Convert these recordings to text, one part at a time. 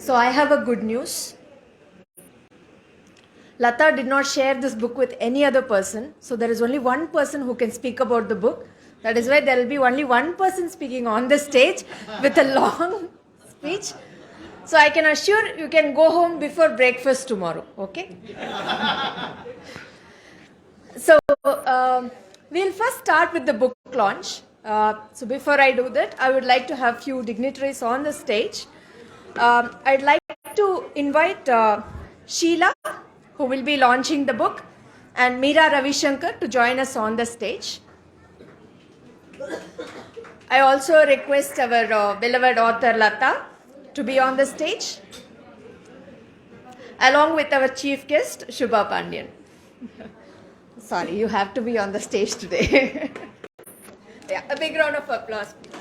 So I have a good news. Latha did not share this book with any other person. So there is only one person who can speak about the book. That is why there will be only one person speaking on the stage with a long speech. So I can assure you can go home before breakfast tomorrow. Okay? So we'll first start with the book launch. So before I do that, I would like to have few dignitaries on the stage. I'd like to invite Sheela, who will be launching the book, and Meera Ravisankar to join us on the stage. I also request our beloved author Latha to be on the stage, along with our chief guest Subha Pandian. Sorry, you have to be on the stage today. Yeah, a big round of applause, please.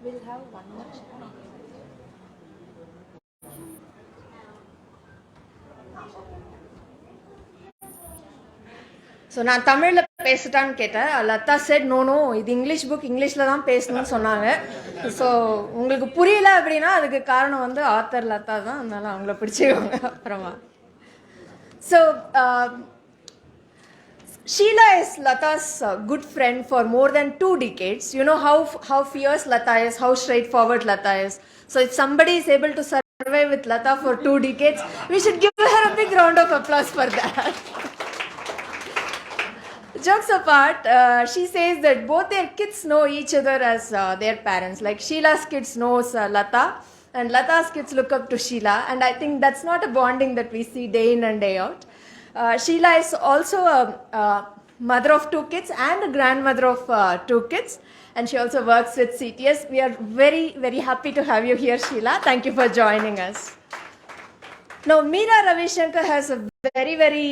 We'll have one more chat. So நான் தமிழ்ல பேசட்டான்னு கேட்டேன். Latha said no இது English book இங்கிலீஷ்ல தான் பேசணும்னு சொன்னாங்க. So உங்களுக்கு புரியல அப்படின்னா அதுக்கு காரணம் வந்து ஆத்தர் லதா தான், அதனால அவங்கள பிடிச்சிக்கோங்க அப்புறமா. So Sheela is Latha's good friend for more than 2 decades. You know how fierce Latha is, how straightforward Latha is. So if somebody is able to survive with Latha for 2 decades, we should give her a big round of applause for that. Jokes apart, she says that both their kids know each other as their parents. Like Sheela's kids knows Latha, and Latha's kids look up to Sheela. And I think that's not a bonding that we see day in and day out. Sheela is also a mother of 2 kids and a grandmother of 2 kids. And she also works with CTS. We are very, very happy to have you here, Sheela. Thank you for joining us. Now, Meera Ravisankar has a very, very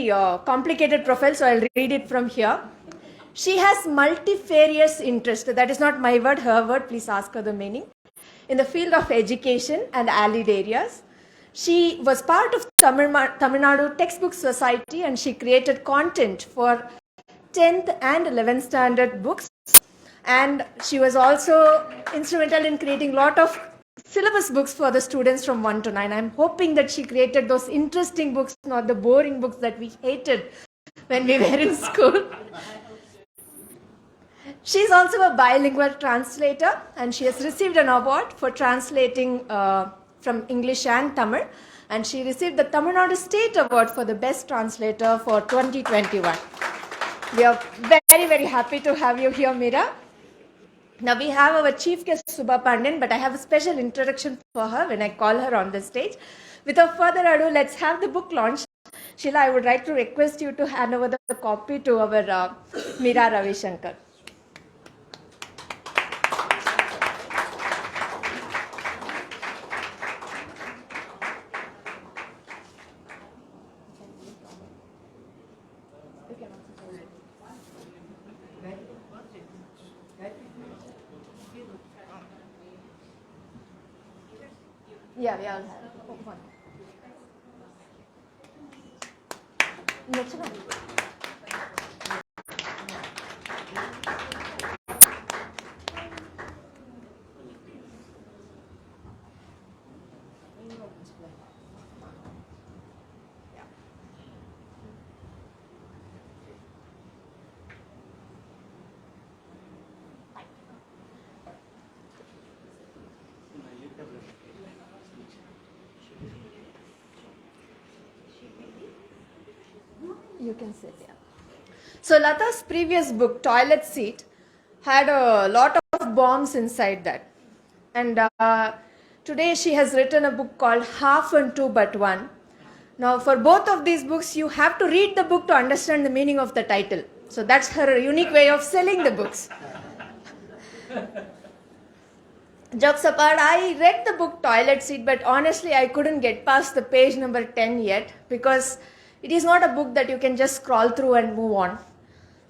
complicated profile, so I'll read it from here. She has multifarious interest. That is not my word, her word. Please ask her the meaning. In the field of education and allied areas. She was part of Tamil Nadu Textbook Society, and she created content for 10th and 11th standard books. And she was also instrumental in creating a lot of syllabus books for the students from 1 to 9. I'm hoping that she created those interesting books, not the boring books that we hated when we were in school. She's also a bilingual translator, and she has received an award for translating from English and Tamil, and she received the Tamil Nadu State Award for the Best Translator for 2021. We are very, very happy to have you here, Meera. Now we have our chief guest Subha Pandian, but I have a special introduction for her when I call her on the stage. Without further ado, let's have the book launch. Sheela, I would like to request you to hand over the copy to our Meera Ravisankar. Yeah, we all have. One. You can sit, yeah. So Latha's previous book, Toilet Seat, had a lot of bombs inside that. And today she has written a book called Half and Two But One. Now for both of these books, you have to read the book to understand the meaning of the title. So that's her unique way of selling the books. Jokes apart, I read the book Toilet Seat, but honestly I couldn't get past the page number 10 yet, because it is not a book that you can just scroll through and move on.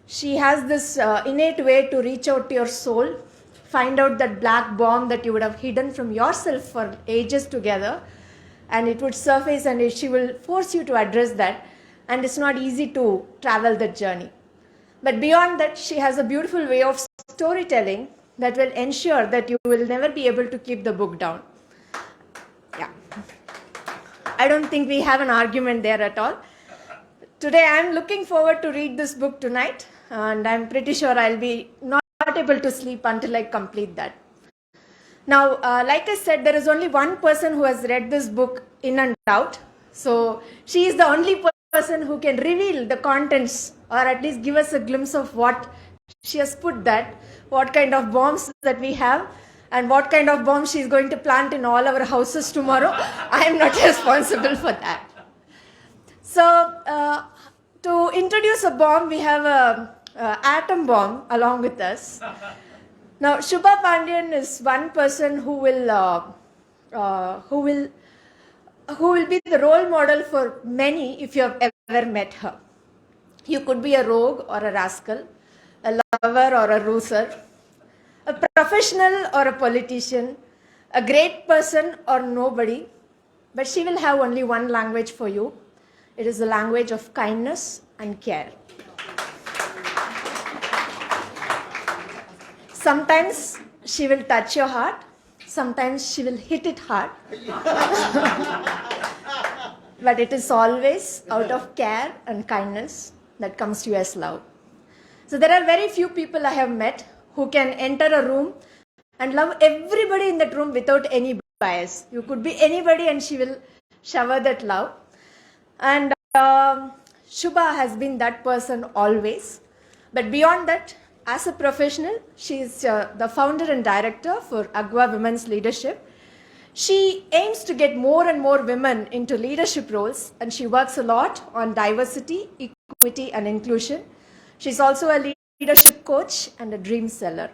She has this innate way to reach out to your soul find out that black bomb that you would have hidden from yourself for ages together, and it would surface and she will force you to address that, and it's not easy to travel that journey. But beyond that, she has a beautiful way of storytelling that will ensure that you will never be able to keep the book down. Yeah. I don't think we have an argument there at all. Today I'm looking forward to read this book tonight, and I'm pretty sure I'll be not able to sleep until I complete that. Now, like I said, there is only one person who has read this book in and out. So she is the only person who can reveal the contents, or at least give us a glimpse of what she has put that, what kind of bombs that we have, and what kind of bombs she is going to plant in all our houses tomorrow. I am not responsible for that. So, to introduce a bomb, we have a atom bomb along with us. Now, Subha Pandian is one person who will be the role model for many if you have ever met her. You could be a rogue or a rascal, a lover or a ruser, a professional or a politician, a great person or nobody, but she will have only one language for you. It is the language of kindness and care. Sometimes she will touch your heart, sometimes she will hit it hard. But it is always out of care and kindness that comes to you as love. So there are very few people I have met who can enter a room and love everybody in that room without any bias. You could be anybody and she will shower that love. And Subha has been that person always. But beyond that, as a professional, she is the founder and director for Agwa Women's Leadership. She aims to get more and more women into leadership roles, and she works a lot on diversity, equity, and inclusion. She's also a leadership coach and a dream seller.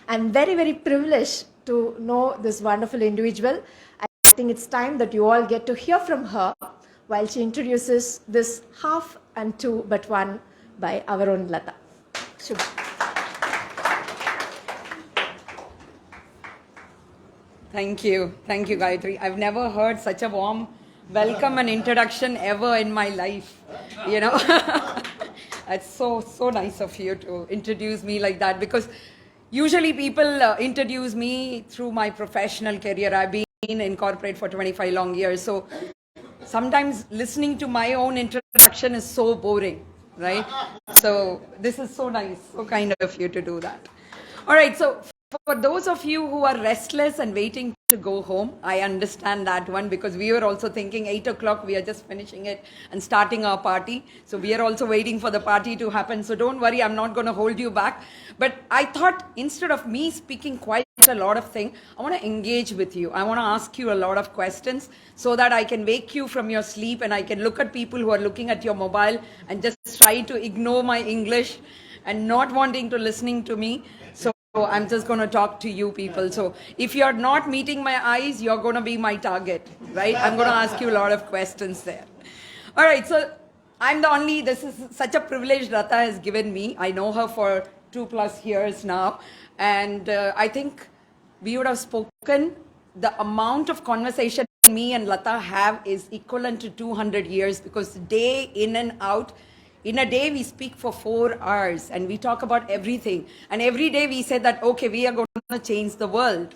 I'm very, very privileged to know this wonderful individual. I think it's time that you all get to hear from her while she introduces this half and two but one by our own Latha. Subha. Thank you, Gayathri. I've never heard such a warm welcome and introduction ever in my life. You know, it's so nice of you to introduce me like that, because usually people introduce me through my professional career. I've been in corporate for 25 long years, so sometimes listening to my own introduction is so boring, right? So this is so nice, so kind of you to do that. All right, so for those of you who are restless and waiting to go home, I understand that one, because we were also thinking 8 o'clock, we are just finishing it and starting our party. So we are also waiting for the party to happen. So don't worry, I'm not going to hold you back. But I thought instead of me speaking quite a lot of things, I want to engage with you. I want to ask you a lot of questions so that I can wake you from your sleep and I can look at people who are looking at your mobile and just try to ignore my English and not wanting to listening to me. So I'm just going to talk to you people. So if you're not meeting my eyes, you're going to be my target, right? I'm going to ask you a lot of questions there. All right, so I'm the only, this is such a privilege Latha has given me. I know her for 2+ years now. And I think we would have spoken, the amount of conversation me and Latha have is equivalent to 200 years, because day in and out, in a day, we speak for 4 hours and we talk about everything. And every day we say that, okay, we are going to change the world,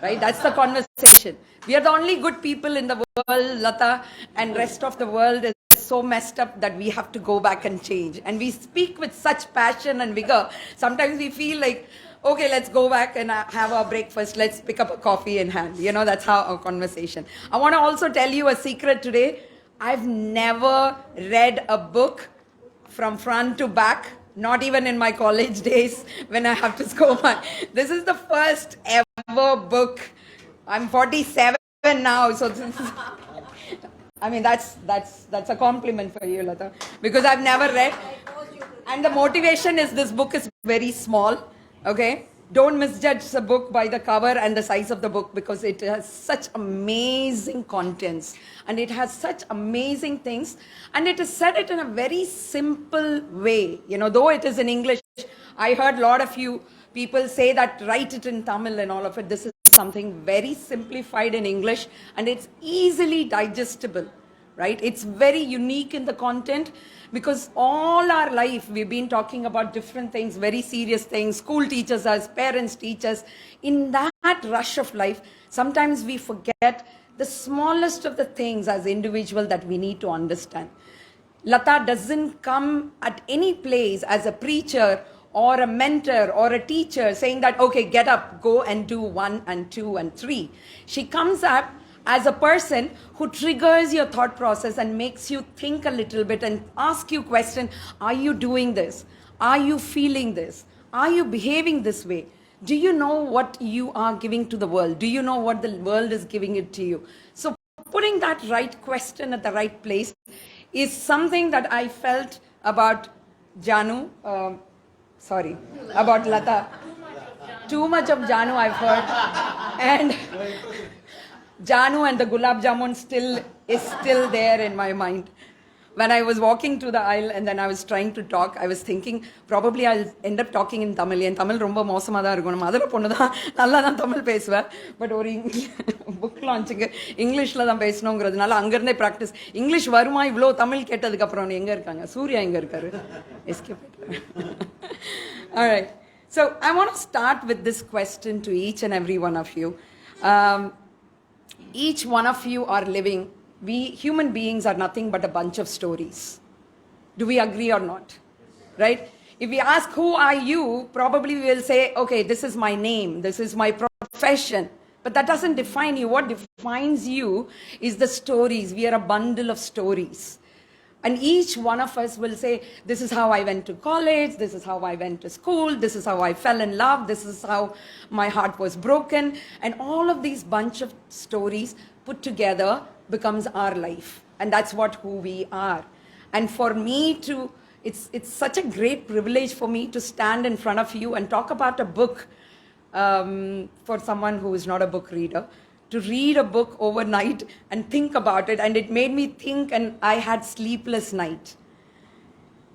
right? That's the conversation. We are the only good people in the world, Latha, and rest of the world is so messed up that we have to go back and change. And we speak with such passion and vigor. Sometimes we feel like, okay, let's go back and have our breakfast. Let's pick up a coffee in hand. You know, that's how our conversation. I want to also tell you a secret today. I've never read a book from front to back, not even in my college days when I have to score my. This is the first ever book. I'm 47 now, so this is, I mean, that's a compliment for you, Latha, because I've never read. And the motivation is this book is very small, okay? Don't misjudge the book by the cover and the size of the book, because it has such amazing contents and it has such amazing things, and it is said it in a very simple way. You know, though it is in English, I heard a lot of you People say that write it in Tamil and all of it. This is something very simplified in English, and it's easily digestible, right? It's very unique in the content, because all our life we've been talking about different things, very serious things. School teaches us, parents teach us. In that rush of life, sometimes we forget the smallest of the things as individual that we need to understand. Latha doesn't come at any place as a preacher or a mentor or a teacher saying that, okay, get up, go and do 1 and 2 and 3. She comes up as a person who triggers your thought process and makes you think a little bit and ask you question, are you doing this? Are you feeling this? Are you behaving this way? Do you know what you are giving to the world? Do you know what the world is giving it to you? So putting that right question at the right place is something that I felt about about Latha. Too much of Janu I've heard. And Janu and the gulab jamun is still there in my mind. When I was walking through the aisle and then I was trying to talk, I was thinking probably I'll end up talking in Tamil. And Tamil romba mosama da irukum. Madara ponnu da nalla da Tamil pesuva. But ஒரு book launching இங்கிலீஷ்ல தான் பேசணும்ங்கிறதுனால அங்கிருந்தே practice. English வருமா இவ்வளோ தமிழ் கேட்டதுக்கு அப்புறம் எங்க இருக்காங்க? சூர்யா எங்க இருக்காரு? Escape. All right. So I want to start with this question to each and every one of you. Each one of you are living. We human beings are nothing but a bunch of stories. Do we agree or not? Right? If we ask who are you, probably we will say, okay, this is my name, this is my profession. But that doesn't define you. What defines you is the stories. We are a bundle of stories. And each one of us will say, this is how I went to college, this is how I went to school, this is how I fell in love, this is how my heart was broken. And all of these bunch of stories put together becomes our life. And that's who we are. And for me to, it's such a great privilege for me to stand in front of you and talk about a book for someone who is not a book reader. To read a book overnight and think about it, and it made me think, and I had sleepless night.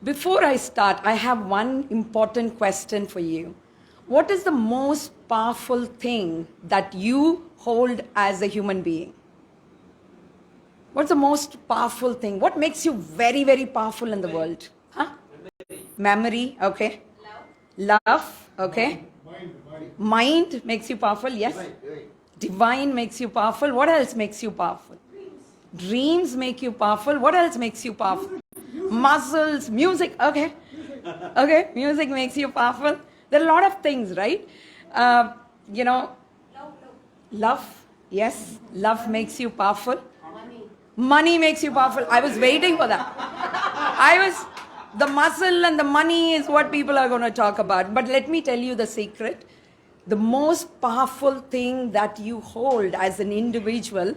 Before I start, I have one important question for you. What is the most powerful thing that you hold as a human being? What's the most powerful thing? What makes you very, very powerful in the world? Huh? Memory, okay. Love, okay. Mind makes you powerful, yes. Divine makes you powerful. What else makes you powerful? Dreams make you powerful. What else makes you powerful? Muscles, music, okay. Okay, music makes you powerful. There are a lot of things, right? Love, yes. Love makes you powerful. Money makes you powerful. I was waiting for that. The muscle and the money is what people are going to talk about. But let me tell you the secret. The most powerful thing that you hold as an individual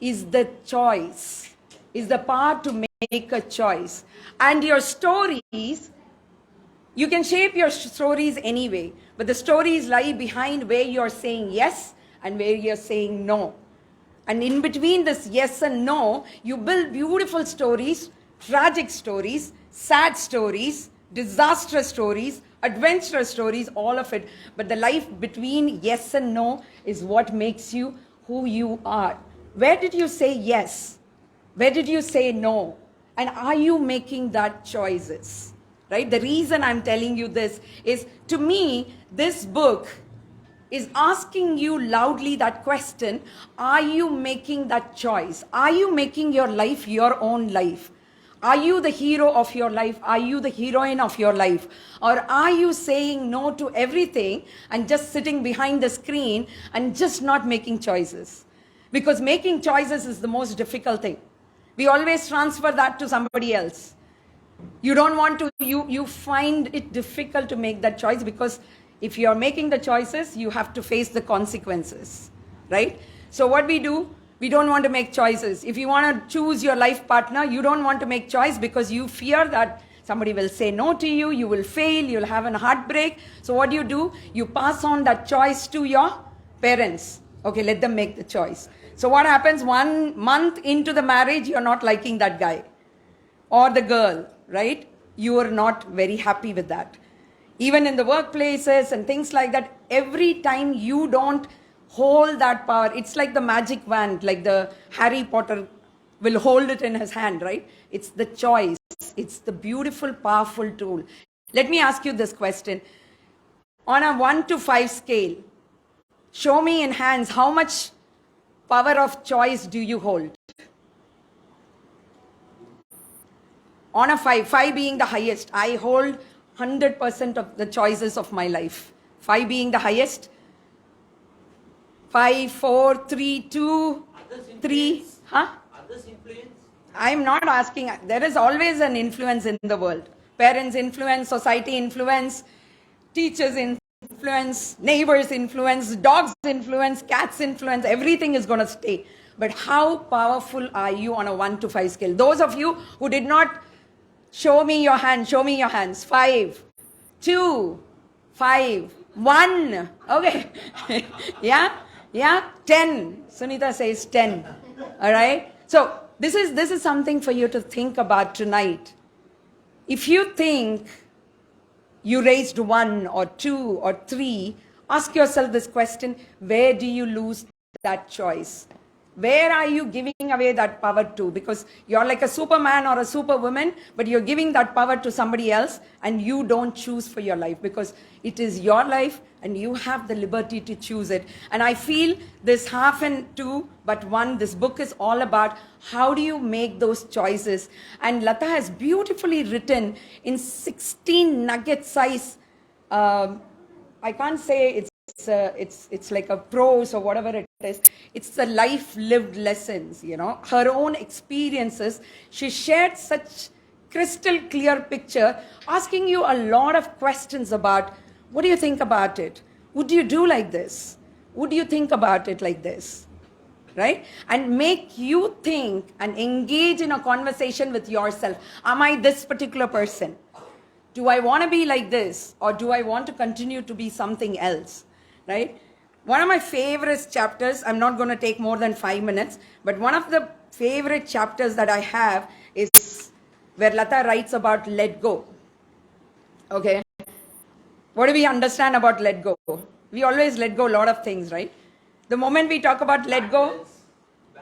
is the choice, is the power to make a choice. And your stories, you can shape your stories anyway, but the stories lie behind where you're saying yes and where you're saying no. And in between this yes and no, you build beautiful stories, tragic stories, sad stories, disastrous stories, adventurous stories, all of it. But the life between yes and no is what makes you who you are. Where did you say yes? Where did you say no? And are you making that choices? Right? The reason I'm telling you this is, to me, this book is asking you loudly that question, are you making that choice? Are you making your life your own life? Are you the hero of your life? Are you the heroine of your life? Or are you saying no to everything and just sitting behind the screen and just not making choices? Because making choices is the most difficult thing. We always transfer that to somebody else. You don't want to, you find it difficult to make that choice, because if you're making the choices, you have to face the consequences, right? So what we do, we don't want to make choices. If you want to choose your life partner, you don't want to make choice because you fear that somebody will say no to you, you will fail, you'll have a heartbreak. So what do? You pass on that choice to your parents. Okay, let them make the choice. So what happens 1 month into the marriage, you're not liking that guy or the girl, right? You are not very happy with that. Even in the workplaces and things like that, every time you don't hold that power, it's like the magic wand, like the Harry Potter will hold it in his hand, right? It's the choice. It's the beautiful, powerful tool. Let me ask you this question. On a 1 to 5 scale, show me in hands how much power of choice do you hold? On a 5 being the highest, I hold 100% of the choices of my life. 5 being the highest. 5, 4, 3, 2, 3. Huh? Others influence? I'm not asking. There is always an influence in the world. Parents influence, society influence, teachers influence, neighbors influence, dogs influence, cats influence. Everything is going to stay. But how powerful are you on a 1 to 5 scale? Those of you who did not show me your hand, show me your hands. 5, 2, 5, 1. Okay. Yeah? Yeah? 10. Sunita says 10. All right? So, this is something for you to think about tonight. If you think you raised 1 or 2 or 3, ask yourself this question: where do you lose that choice? Where are you giving away that power to? Because you're like a superman or a superwoman, but you're giving that power to somebody else and you don't choose for your life, because it is your life and you have the liberty to choose it. And I feel this 1/2 but 1, this book is all about how do you make those choices. And Latha has beautifully written in 16 nugget size, I can't say it's like a prose or whatever it is. It's the life lived lessons, her own experiences. She shared such crystal clear picture, asking you a lot of questions about, what do you think about it? Would you do like this? Would you think about it like this? Right? And make you think and engage in a conversation with yourself. Am I this particular person? Do I want to be like this, or do I want to continue to be something else? Right? One of my favorite chapters, I'm not going to take more than 5 minutes, but one of the favorite chapters that I have is where Latha writes about let go. Okay? What do we understand about let go? We always let go a lot of things, right? The moment we talk about let go,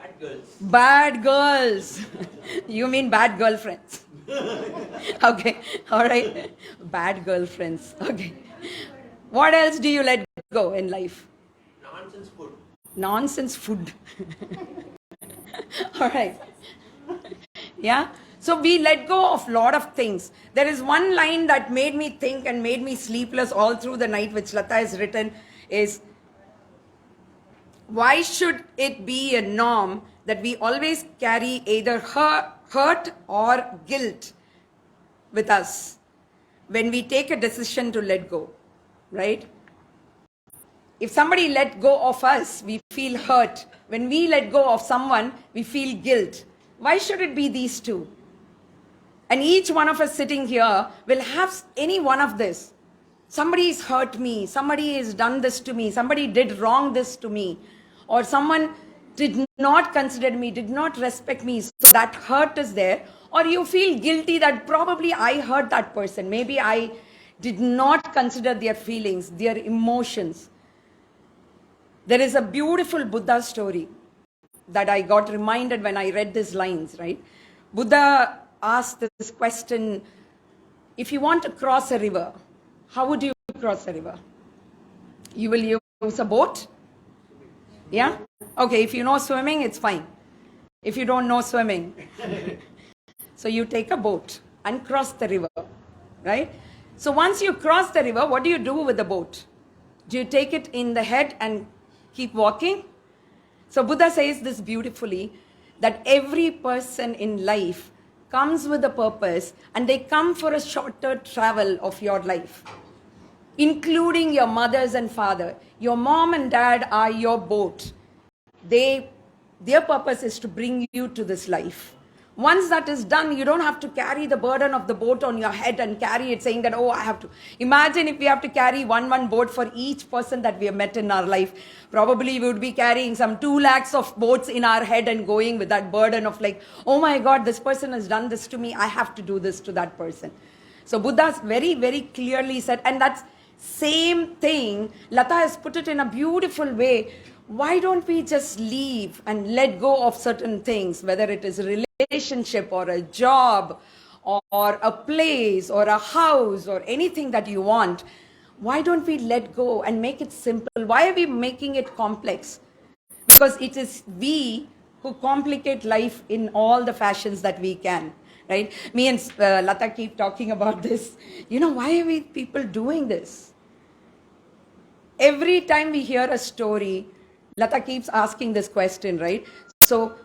Bad girls. bad girls. You mean bad girlfriends? Okay, all right. Bad girlfriends. Okay. What else do you let go in life? Nonsense food. Nonsense food. All right. Yeah. So we let go of a lot of things. There is one line that made me think and made me sleepless all through the night, which Latha has written, is, why should it be a norm that we always carry either hurt or guilt with us when we take a decision to let go, right? If somebody let go of us, we feel hurt. When we let go of someone, we feel guilt. Why should it be these two? And each one of us sitting here will have any one of this. Somebody has hurt me, somebody has done this to me, somebody did wrong this to me, or someone did not consider me, did not respect me, so that hurt is there. Or you feel guilty that probably I hurt that person, maybe I did not consider their feelings, their emotions. There is a beautiful Buddha story that I got reminded when I read these lines, right? Buddha asked this question: if you want to cross a river, how would you cross a river? You will use a boat? Yeah? Okay, if you know swimming, it's fine. If you don't know swimming, so you take a boat and cross the river, right? So once you cross the river, what do you do with the boat? Do you take it in the head and keep walking? So Buddha says this beautifully, that every person in life comes with a purpose, and they come for a shorter travel of your life, including your mothers and father. Your mom and dad are your boat. Their purpose is to bring you to this life. Once that is done, you don't have to carry the burden of the boat on your head and carry it saying that, oh, I have to. Imagine if we have to carry one boat for each person that we have met in our life. Probably we would be carrying some 2 lakhs of boats in our head and going with that burden of like, oh my God, this person has done this to me. I have to do this to that person. So Buddha very, very clearly said, and that's same thing, Latha has put it in a beautiful way. Why don't we just leave and let go of certain things, whether it is a relationship or a job or a place or a house or anything that you want? Why don't we let go and make it simple? Why are we making it complex? Because it is we who complicate life in all the fashions that we can, right? Me and Latha keep talking about this. Why are we people doing this? Every time we hear a story, Latha keeps asking this question, right? So,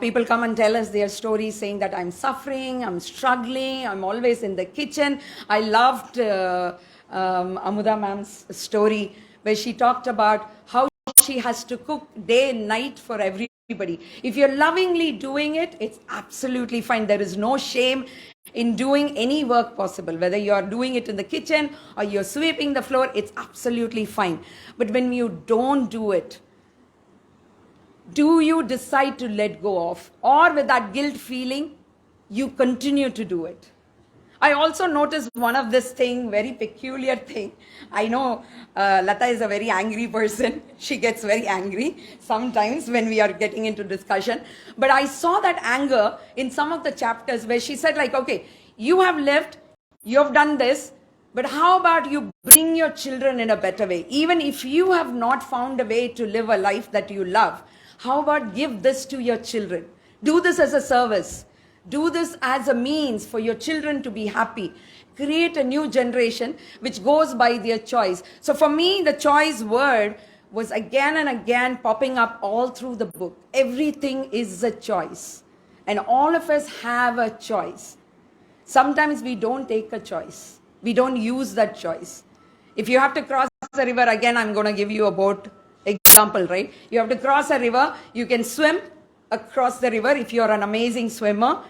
people come and tell us their stories saying that I'm suffering, I'm struggling, I'm always in the kitchen. I loved Amuda ma'am's story where she talked about how she has to cook day and night for everybody. If you're lovingly doing it, it's absolutely fine. There is no shame in doing any work possible. Whether you're doing it in the kitchen or you're sweeping the floor, it's absolutely fine. But when you don't do it, do you decide to let go of? Or with that guilt feeling, you continue to do it? I also noticed one of this thing, very peculiar thing. I know Latha is a very angry person. She gets very angry sometimes when we are getting into discussion. But I saw that anger in some of the chapters where she said like, okay, you have lived, you have done this, but how about you bring your children in a better way? Even if you have not found a way to live a life that you love, how about give this to your children? Do this as a service. Do this as a means for your children to be happy. Create a new generation which goes by their choice. So for me, the choice word was again and again popping up all through the book. Everything is a choice. And all of us have a choice. Sometimes we don't take a choice. We don't use that choice. If you have to cross a river, again, I'm going to give you a boat example, right? You have to cross a river. You can swim across the river if you're an amazing swimmer.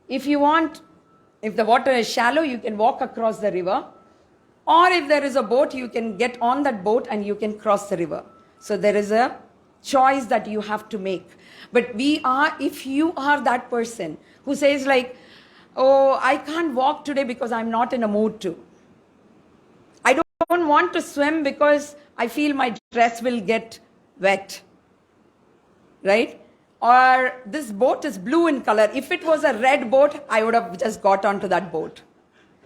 If the water is shallow, you can walk across the river. Or if there is a boat, you can get on that boat and you can cross the river. So there is a choice that you have to make. But if you are that person who says like, oh, I can't walk today because I'm not in a mood to. I don't want to swim because I feel my dress will get wet. Right? Or this boat is blue in color. If it was a red boat, I would have just got onto that boat.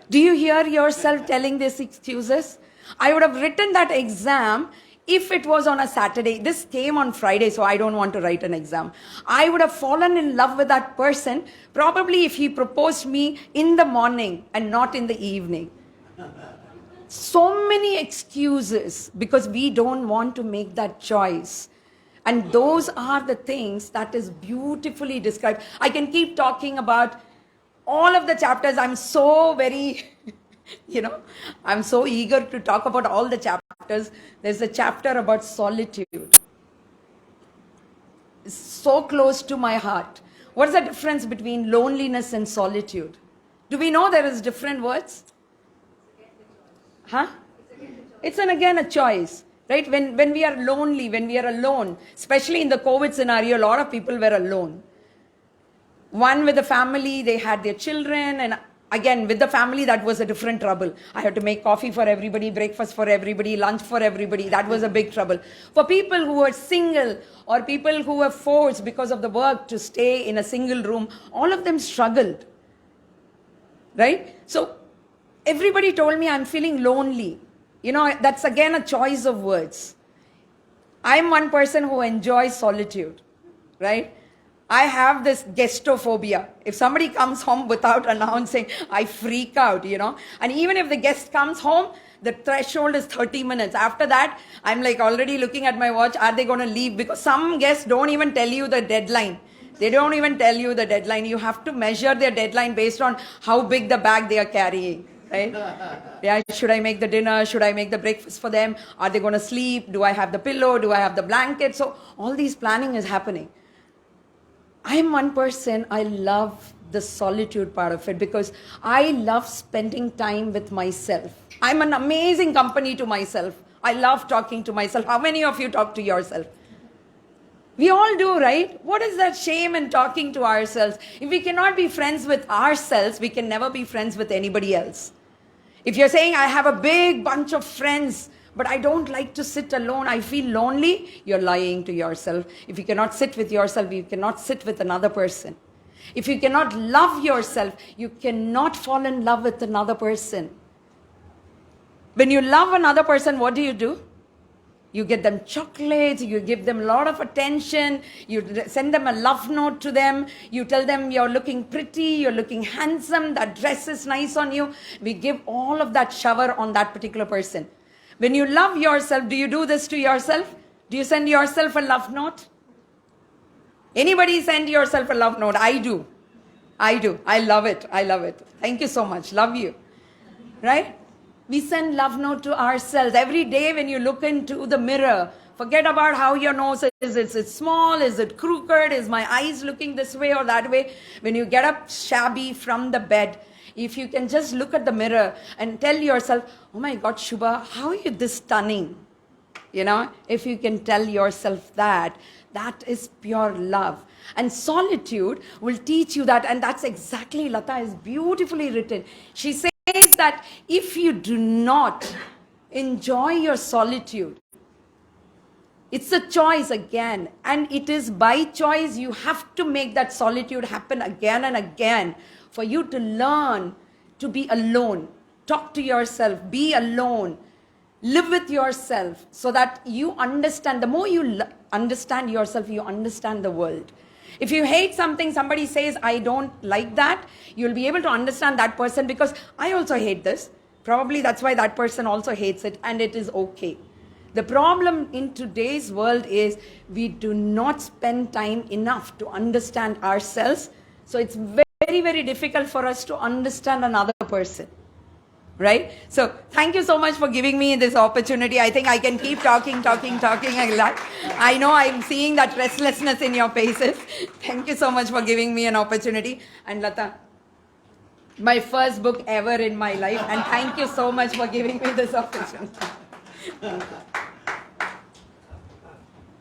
Do you hear yourself telling these excuses? I would have written that exam if it was on a Saturday. This came on Friday, so I don't want to write an exam. I would have fallen in love with that person, probably if he proposed me in the morning and not in the evening. So many excuses because we don't want to make that choice. And those are the things that is beautifully described. I can keep talking about all of the chapters. I'm so very, I'm so eager to talk about all the chapters. There's a chapter about solitude. It's so close to my heart. What's the difference between loneliness and solitude? Do we know there is different words? Huh? It's again a choice. Right? When we are lonely, when we are alone, especially in the COVID scenario, a lot of people were alone. One with the family, they had their children, and again, with the family, that was a different trouble. I had to make coffee for everybody, breakfast for everybody, lunch for everybody. That was a big trouble. For people who were single or people who were forced because of the work to stay in a single room, all of them struggled. Right? So everybody told me I'm feeling lonely. That's again a choice of words. I'm one person who enjoys solitude, right? I have this guestophobia. If somebody comes home without announcing, I freak out, And even if the guest comes home, the threshold is 30 minutes. After that, I'm like already looking at my watch. Are they going to leave? Because some guests don't even tell you the deadline. They don't even tell you the deadline. You have to measure their deadline based on how big the bag they are carrying. Right? Yeah, should I make the dinner? Should I make the breakfast for them? Are they going to sleep? Do I have the pillow? Do I have the blanket? So all these planning is happening. I am one person, I love the solitude part of it because I love spending time with myself. I'm an amazing company to myself. I love talking to myself. How many of you talk to yourself? We all do, right? What is that shame in talking to ourselves? If we cannot be friends with ourselves, we can never be friends with anybody else. If you're saying, I have a big bunch of friends, but I don't like to sit alone, I feel lonely, you're lying to yourself. If you cannot sit with yourself, you cannot sit with another person. If you cannot love yourself, you cannot fall in love with another person. When you love another person, what do? You get them chocolates, you give them a lot of attention, you send them a love note to them, you tell them you're looking pretty, you're looking handsome, that dress is nice on you. We give all of that shower on that particular person. When you love yourself, do you do this to yourself? Do you send yourself a love note? Anybody send yourself a love note? I do. I love it. Thank you so much. Love you. Right? We send love note to ourselves. Every day when you look into the mirror, forget about how your nose is. Is it small? Is it crooked? Is my eyes looking this way or that way? When you get up shabby from the bed, if you can just look at the mirror and tell yourself, oh my God, Subha, how are you this stunning? If you can tell yourself that is pure love. And solitude will teach you that. And that's exactly, Latha is beautifully written. She says that if you do not enjoy your solitude, it's a choice again. And it is by choice you have to make that solitude happen again and again for you to learn to be alone. Talk to yourself, be alone. Live with yourself so that you understand. The more you understand yourself, you understand the world. If you hate something, somebody says, I don't like that, you'll be able to understand that person because I also hate this. Probably that's why that person also hates it, and it is okay. The problem in today's world is we do not spend time enough to understand ourselves. So it's very, very difficult for us to understand another person. Right? So thank you so much for giving me this opportunity. I think I can keep talking a lot. I know I'm seeing that restlessness in your faces. Thank you so much for giving me an opportunity. And Latha, my first book ever in my life. And thank you so much for giving me this opportunity.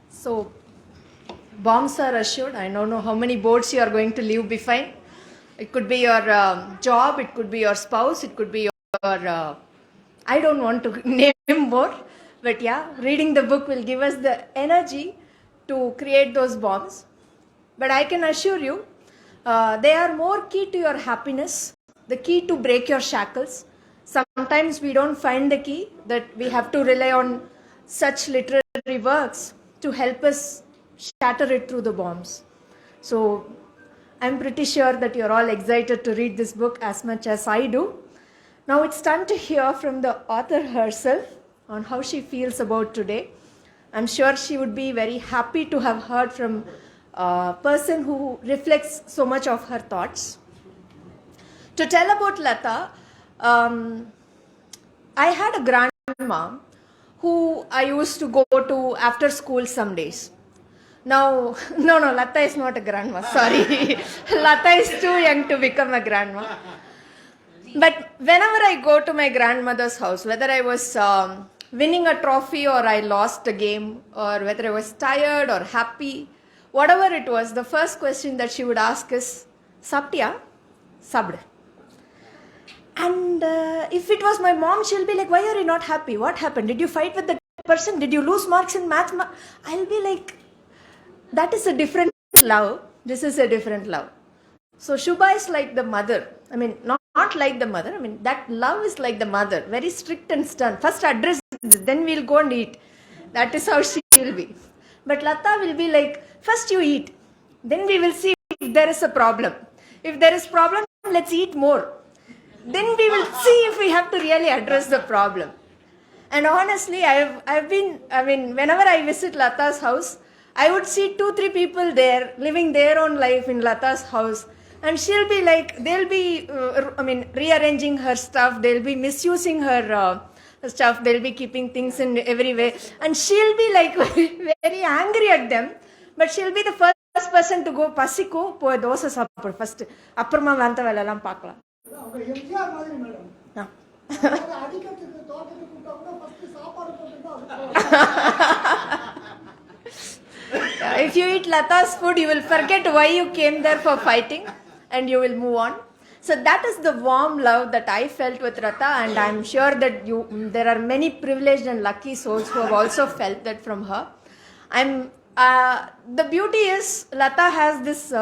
So, bombs are assured. I don't know how many boards you are going to leave behind. It could be your job, it could be your spouse, it could be your I don't want to name more, but yeah, reading the book will give us the energy to create those bombs. But I can assure you, they are more key to your happiness, the key to break your shackles. Sometimes we don't find the key, that we have to rely on such literary works to help us shatter it through the bombs. So I'm pretty sure that you're all excited to read this book as much as I do. Now it's time to hear from the author herself on how she feels about today. I'm sure she would be very happy to have heard from a person who reflects so much of her thoughts. To tell about Latha, I had a grandma who I used to go to after school some days. Now, no, Latha is not a grandma, sorry. Latha is too young to become a grandma. But whenever I go to my grandmother's house, whether I was winning a trophy or I lost a game, or whether I was tired or happy, whatever it was, the first question that she would ask is, Saptiya? Sabd. And if it was my mom, she'll be like, why are you not happy? What happened? Did you fight with that person? Did you lose marks in math? I'll be like, that is a different love. This is a different love. So Subha is like the mother. I mean, not like the mother. I mean, that love is like the mother. Very strict and stern. First address, then we'll go and eat. That is how she will be. But Latha will be like, first you eat. Then we will see if there is a problem. If there is problem, let's eat more. Then we will see if we have to really address the problem. And honestly, whenever I visit Latha's house, I would see 2-3 people there living their own life in Latha's house. And she'll be like, they'll be, rearranging her stuff. They'll be misusing her stuff. They'll be keeping things in every way. And she'll be like very angry at them. But she'll be the first person to go, Pasiko, po dosa sapur first. Apparma vanta velalam pakla. If you eat Latha's food, you will forget why you came there for fighting and you will move on. So that is the warm love that I felt with Latha, and I'm sure that there are many privileged and lucky souls who have also felt that from her. The beauty is Latha has this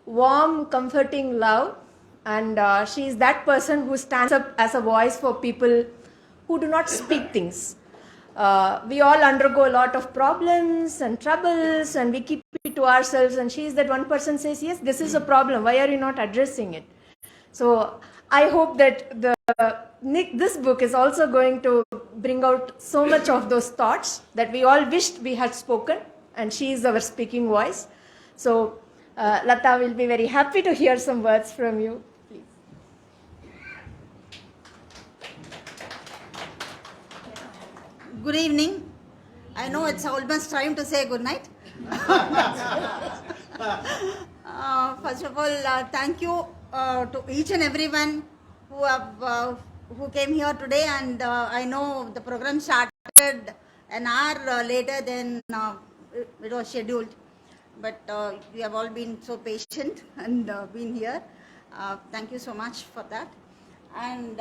warm, comforting love, and she is that person who stands up as a voice for people who do not speak things. We all undergo a lot of problems and troubles, and we keep it to ourselves, and she is that one person says, yes, this is a problem, why are you not addressing it? So I hope that this book is also going to bring out so much of those thoughts that we all wished we had spoken, and she is our speaking voice. So Latha will be very happy to hear some words from you. Please. Good evening. I know it's almost time to say good night. First of all, thank you to each and everyone who came here today, and I know the program started an hour later than it was scheduled, but you have all been so patient and been here. Thank you so much for that. And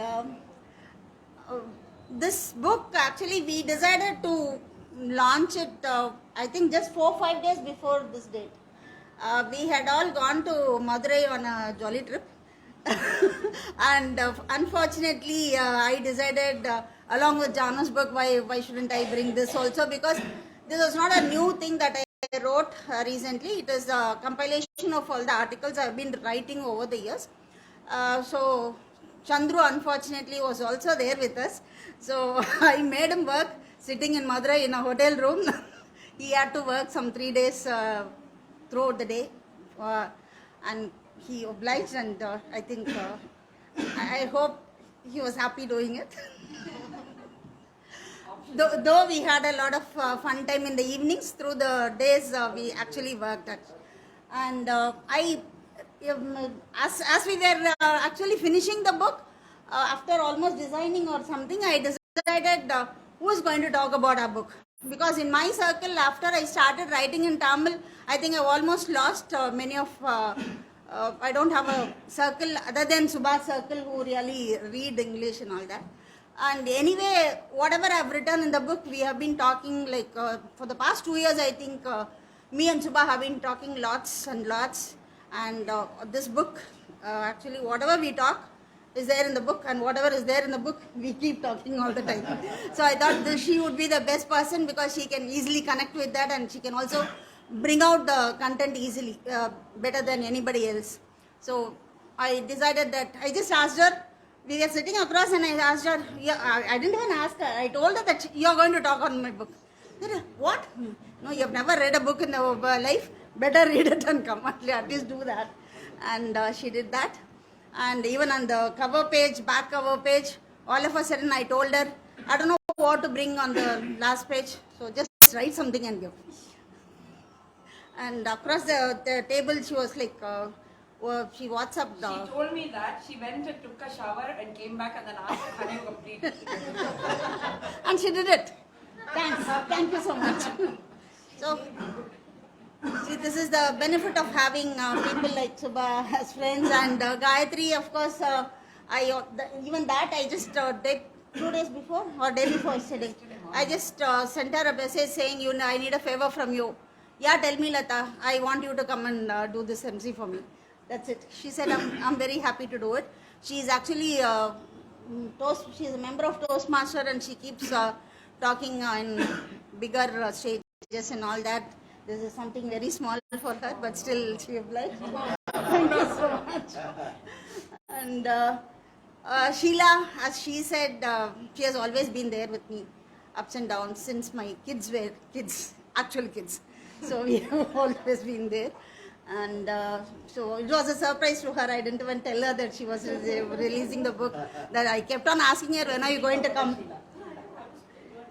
this book, actually we decided to launch it I think just 4 or 5 days before this date. We had all gone to Madurai on a jolly trip and unfortunately I decided along with Janu's book, why shouldn't I bring this also, because this was not a new thing that I wrote recently. It is a compilation of all the articles I have been writing over the years. So Chandru unfortunately was also there with us, so I made him work sitting in Madurai in a hotel room. He had to work some 3 days throughout the day, and he obliged, and I think I hope he was happy doing it. Though we had a lot of fun time in the evenings, through the days we actually worked at. And as we were actually finishing the book, after almost designing or something, I decided who was going to talk about our book. Because in my circle, after I started writing in Tamil, I think I've almost lost many of, I don't have a circle other than Subha's circle who really read English and all that. And anyway, whatever I've written in the book, we have been talking like for the past 2 years, I think me and Subha have been talking lots and lots. And this book, actually whatever we talk is there in the book, and whatever is there in the book, we keep talking all the time. So I thought she would be the best person because she can easily connect with that, and she can also bring out the content easily, better than anybody else. So I decided that, I just asked her, we were sitting across and I asked her, I didn't even ask her, I told her that you're going to talk on my book. Said, what? No, you've never read a book in your life, better read it and come, at least do that. And she did that. And even on the cover page, back cover page, all of a sudden I told her, I don't know what to bring on the last page, so just write something and give. And across the table she was like, she WhatsApped. She told me that she went and took a shower and came back and then asked if I complete. And she did it. Thanks. Thank you so much. So, see, this is the benefit of having people like Subha as friends, and Gayathri, of course, even that I just did 2 days before or day before yesterday. I just sent her a message saying, I need a favor from you. Yeah, tell me, Latha, I want you to come and do this MC for me. That's it. She said, I'm very happy to do it. She is actually she is a member of Toastmaster, and she keeps talking in bigger stages and all that. This is something very small for her, but still she obliged. Thank you so much. And Sheela, as she said, she has always been there with me, ups and downs, since my kids were kids, actual kids. So we have always been there. And so it was a surprise to her. I didn't even tell her that she was releasing the book. That I kept on asking her, when are you going to come?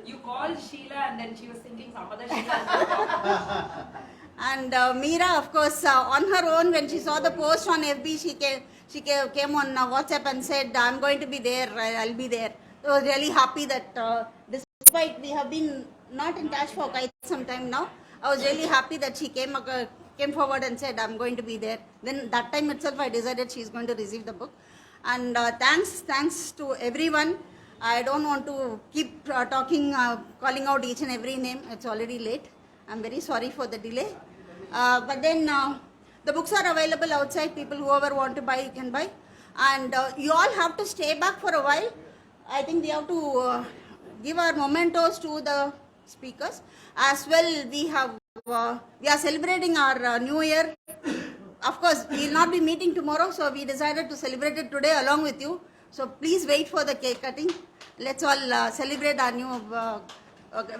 You called Sheela and then she was thinking some other Sheela. And Meera, of course, on her own, when she saw the post on FB, she came on WhatsApp and said, I'm going to be there, I'll be there. So I was really happy that despite we have been not in touch for quite some time now, I was really happy that she came forward and said, I'm going to be there. Then that time itself, I decided she's going to receive the book. And thanks to everyone. I don't want to keep calling out each and every name. It's already late. I'm very sorry for the delay. But then the books are available outside. People, whoever want to buy, you can buy. And you all have to stay back for a while. I think we have to give our mementos to the speakers. As well, we are celebrating our new year. Of course, we will not be meeting tomorrow, so we decided to celebrate it today along with you. So please wait for the cake cutting. Let's all celebrate our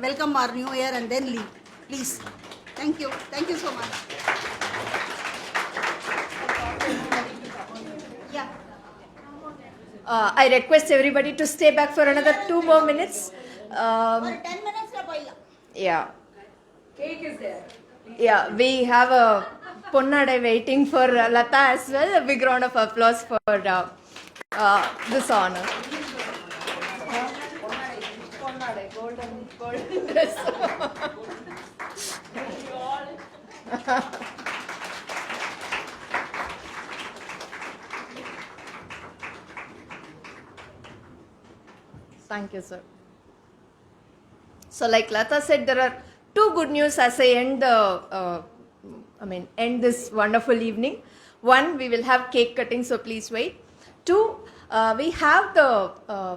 welcome our new year and then leave. Please. Thank you. Thank you so much. Yeah. I request everybody to stay back for another 2 more minutes. For 10 minutes, Yeah. Cake is there. Yeah, we have a Ponnade waiting for Latha as well. A big round of applause for this honor. Ponnade, golden dress. Thank you, sir. So, like Latha said, there are 2 good news as I end this wonderful evening. 1, we will have cake cutting, so please wait. 2, we have the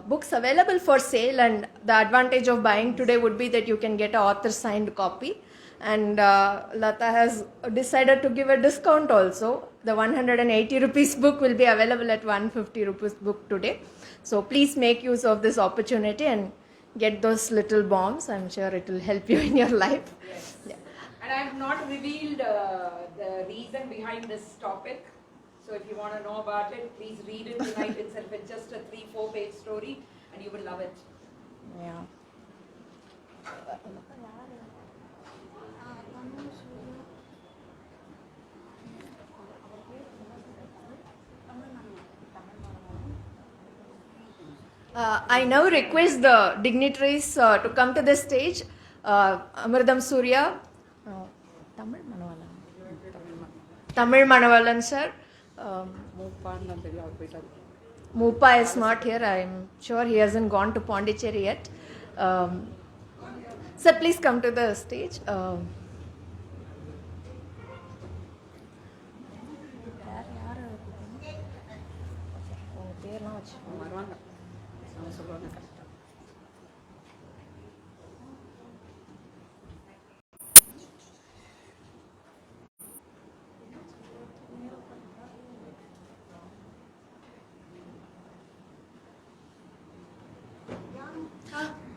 books available for sale, and the advantage of buying today would be that you can get an author signed copy. And Latha has decided to give a discount also. The 180 rupees book will be available at 150 rupees book today. So please make use of this opportunity and get those little bombs. I'm sure it will help you in your life. Yes. Yeah. And I have not revealed the reason behind this topic. So if you want to know about it, please read it tonight itself. It's just a 3-4 page story and you will love it. Yeah. I now request the dignitaries to come to the stage. Amridam Surya, Tamil Manavalan sir. Mupa is not here. I am sure he hasn't gone to Pondicherry yet. Sir, please come to the stage.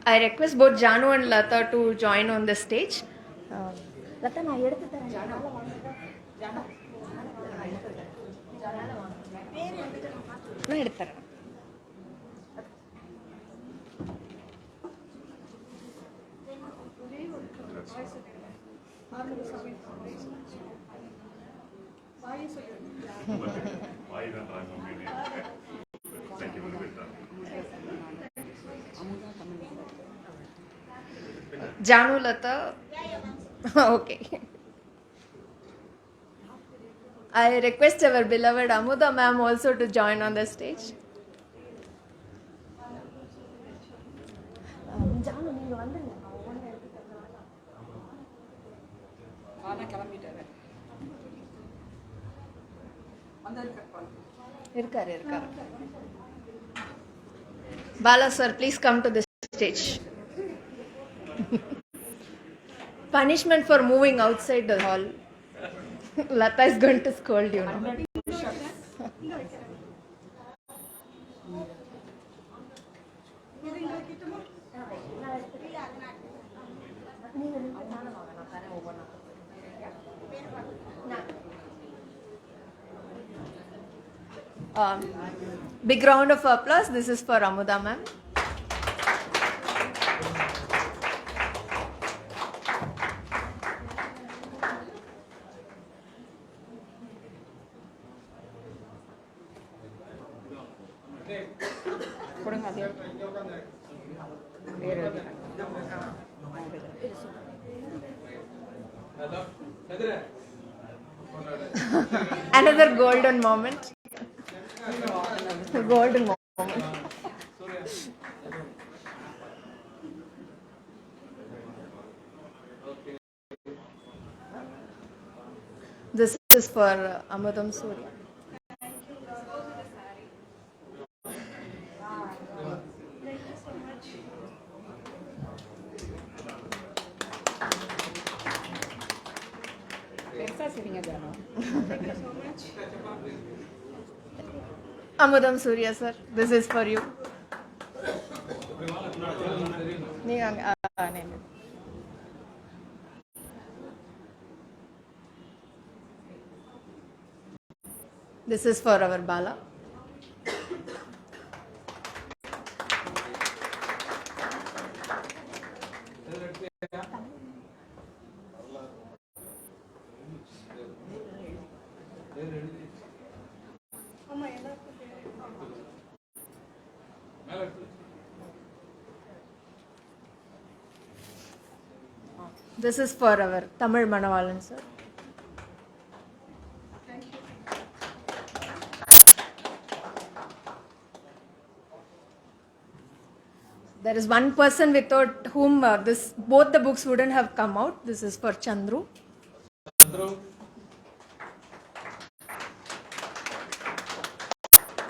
I request both Janu and Latha to join on the stage. Latha, na eduthu tharan. Na eduthu tharan. Janu, Latha. Okay. I request our beloved Amuda ma'am also to join on the stage. Bala sir, please come to the stage. Punishment for moving outside the hall. Latha is going to scold you now. Big round of applause. This is for Amuda ma'am. Another golden moment. Golden moment. This is for Amadam Surya. Amadam Surya sir, this is for you. This is for our Bala. This is for our Tamil Manavalan sir. There is one person without whom both the books wouldn't have come out. This is for Chandru.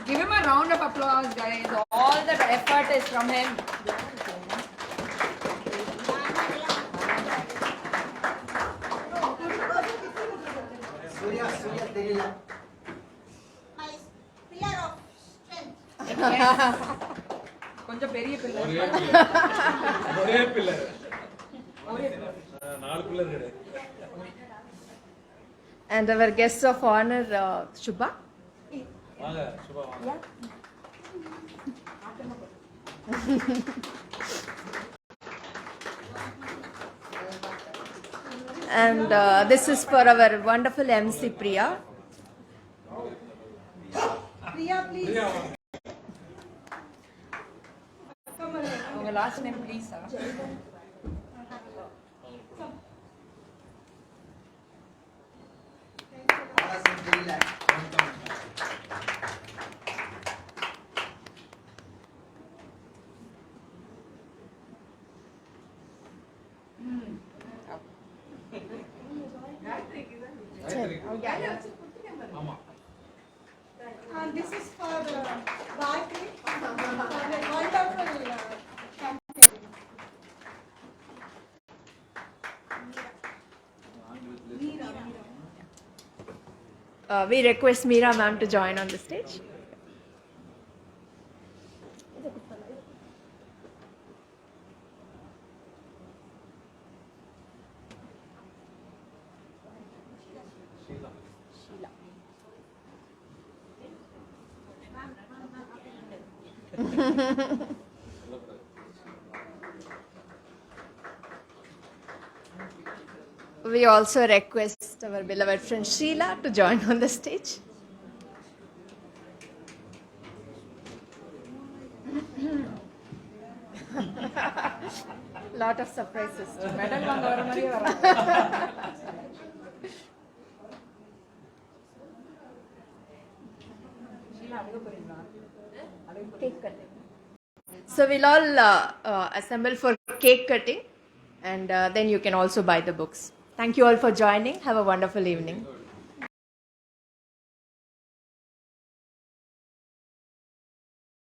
Give him a round of applause, guys. All the effort is from him. My pillar of strength. கொஞ்சம் பெரிய பிள்ளை. ஒரே பிள்ளை. நாலு பிள்ளை இருக்கு. And our guest of honor, Subha. வாங்க சுபா வாங்க. And this is for our wonderful MC Priya. Priya, please. உங்க லாஸ்ட் நேம் ப்ளீஸ். ஆமா. This is for Gayathri. For the wonderful campaign. We request Meera ma'am to join on the stage. Sheela. We also request our beloved friend Sheela to join on the stage. Lot of surprises. Medal வாங்க வர மாதிரியே வராங்க. Cake cutting. So we'll all assemble for cake cutting, and then you can also buy the books. Thank you all for joining. Have a wonderful evening.